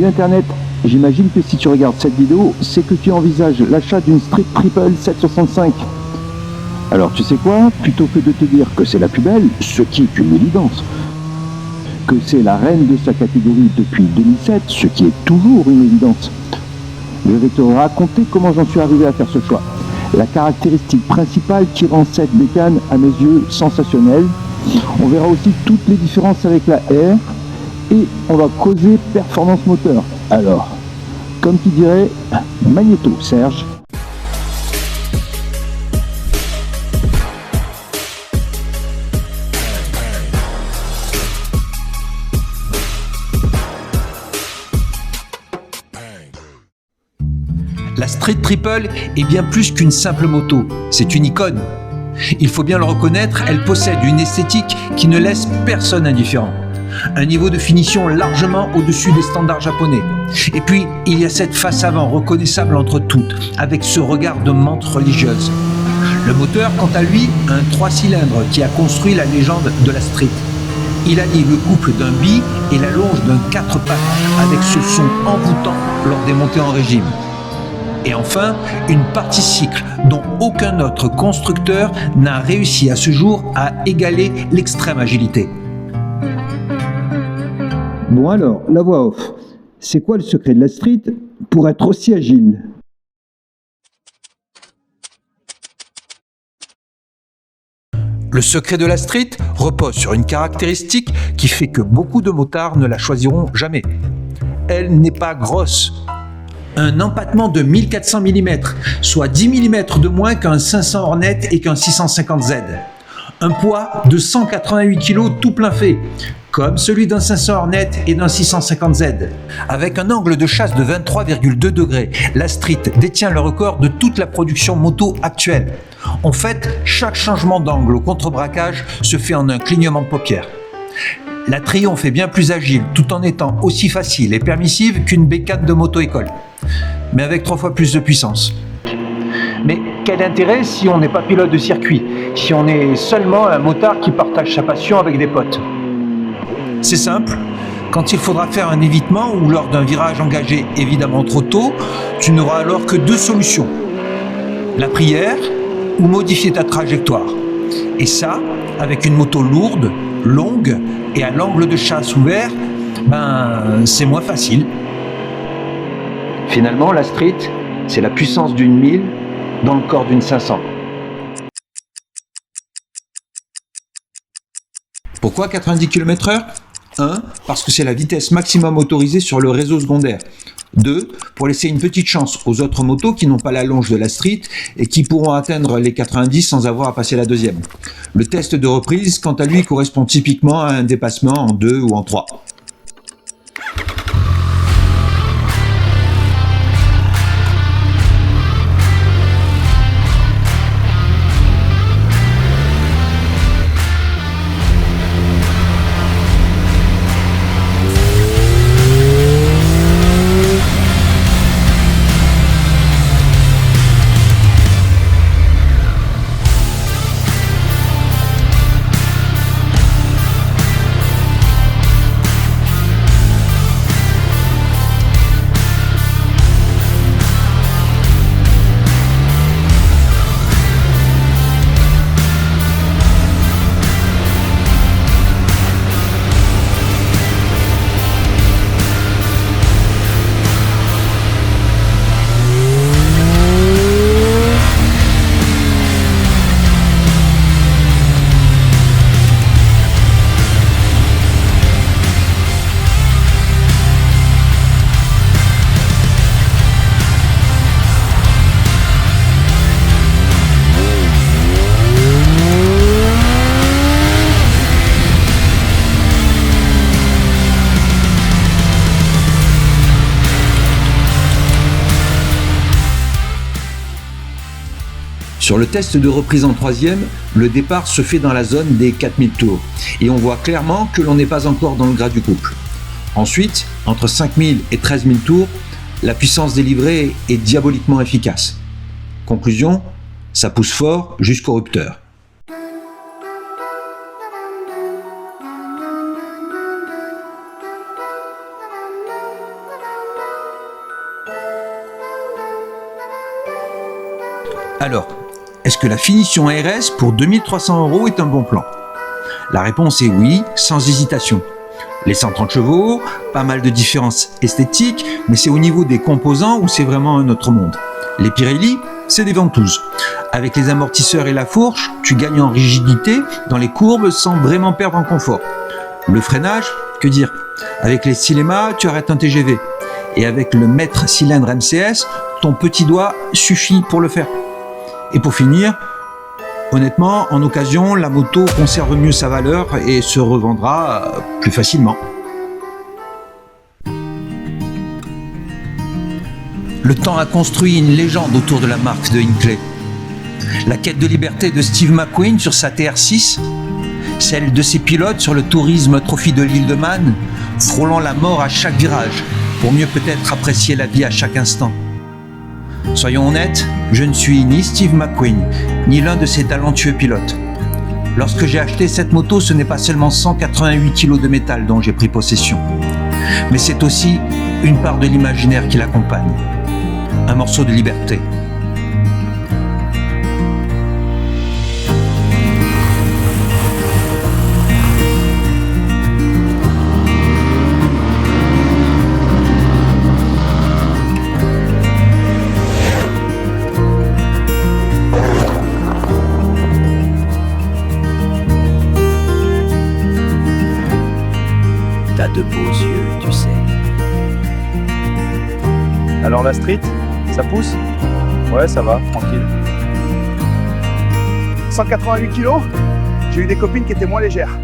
Salut Internet, j'imagine que si tu regardes cette vidéo, c'est que tu envisages l'achat d'une Street Triple 765. Alors tu sais quoi, plutôt que de te dire que c'est la plus belle, ce qui est une évidence, que c'est la reine de sa catégorie depuis 2007, ce qui est toujours une évidence, je vais te raconter comment j'en suis arrivé à faire ce choix. La caractéristique principale qui rend cette bécane à mes yeux sensationnelle. On verra aussi toutes les différences avec la R et on va causer performance moteur. Alors, comme tu dirais, magnéto Serge. La Street Triple est bien plus qu'une simple moto, c'est une icône. Il faut bien le reconnaître, elle possède une esthétique qui ne laisse personne indifférent. Un niveau de finition largement au-dessus des standards japonais. Et puis, il y a cette face avant reconnaissable entre toutes, avec ce regard de menthe religieuse. Le moteur, quant à lui, un 3 cylindres qui a construit la légende de la Street. Il allie le couple d'un bi et la longe d'un 4 pattes, avec ce son envoûtant lors des montées en régime. Et enfin, une partie cycle dont aucun autre constructeur n'a réussi à ce jour à égaler l'extrême agilité. Bon alors, la voix off. C'est quoi le secret de la Street pour être aussi agile ? Le secret de la Street repose sur une caractéristique qui fait que beaucoup de motards ne la choisiront jamais. Elle n'est pas grosse. Un empattement de 1400 mm, soit 10 mm de moins qu'un 500 Hornet et qu'un 650Z. Un poids de 188 kg tout plein fait, comme celui d'un 500 Hornet et d'un 650Z. Avec un angle de chasse de 23,2 degrés, la Street détient le record de toute la production moto actuelle. En fait, chaque changement d'angle au contre-braquage se fait en un clignement de paupières. La Triumph est bien plus agile, tout en étant aussi facile et permissive qu'une bécane de moto-école, mais avec 3 fois plus de puissance. Mais quel intérêt si on n'est pas pilote de circuit, si on est seulement un motard qui partage sa passion avec des potes? C'est simple, quand il faudra faire un évitement ou lors d'un virage engagé évidemment trop tôt, tu n'auras alors que 2 solutions. La prière ou modifier ta trajectoire. Et ça, avec une moto lourde, longue et à l'angle de chasse ouvert, c'est moins facile. Finalement, la Street, c'est la puissance d'une 1000 dans le corps d'une 500. Pourquoi 90 km/h ? 1. Parce que c'est la vitesse maximum autorisée sur le réseau secondaire. 2. Pour laisser une petite chance aux autres motos qui n'ont pas la longe de la Street et qui pourront atteindre les 90 sans avoir à passer la deuxième. Le test de reprise, quant à lui, correspond typiquement à un dépassement en 2 ou en 3. Sur le test de reprise en troisième, le départ se fait dans la zone des 4000 tours et on voit clairement que l'on n'est pas encore dans le gras du couple. Ensuite, entre 5000 et 13 000 tours, la puissance délivrée est diaboliquement efficace. Conclusion, ça pousse fort jusqu'au rupteur. Alors, est-ce que la finition RS pour 2300 € est un bon plan? La réponse est oui, sans hésitation. Les 130 chevaux, pas mal de différences esthétiques, mais c'est au niveau des composants où c'est vraiment un autre monde. Les Pirelli, c'est des ventouses. Avec les amortisseurs et la fourche, tu gagnes en rigidité dans les courbes sans vraiment perdre en confort. Le freinage, que dire? Avec les Silema, tu arrêtes un TGV. Et avec le maître cylindre MCS, ton petit doigt suffit pour le faire. Et pour finir, honnêtement, en occasion, la moto conserve mieux sa valeur et se revendra plus facilement. Le temps a construit une légende autour de la marque de Hinckley. La quête de liberté de Steve McQueen sur sa TR6, celle de ses pilotes sur le Tourisme Trophy de l'île de Man, frôlant la mort à chaque virage, pour mieux peut-être apprécier la vie à chaque instant. Soyons honnêtes, je ne suis ni Steve McQueen, ni l'un de ses talentueux pilotes. Lorsque j'ai acheté cette moto, ce n'est pas seulement 188 kg de métal dont j'ai pris possession, mais c'est aussi une part de l'imaginaire qui l'accompagne, un morceau de liberté. T'as de beaux yeux, tu sais. Alors la street, ça pousse? Ouais, ça va, tranquille. 188 kilos, j'ai eu des copines qui étaient moins légères.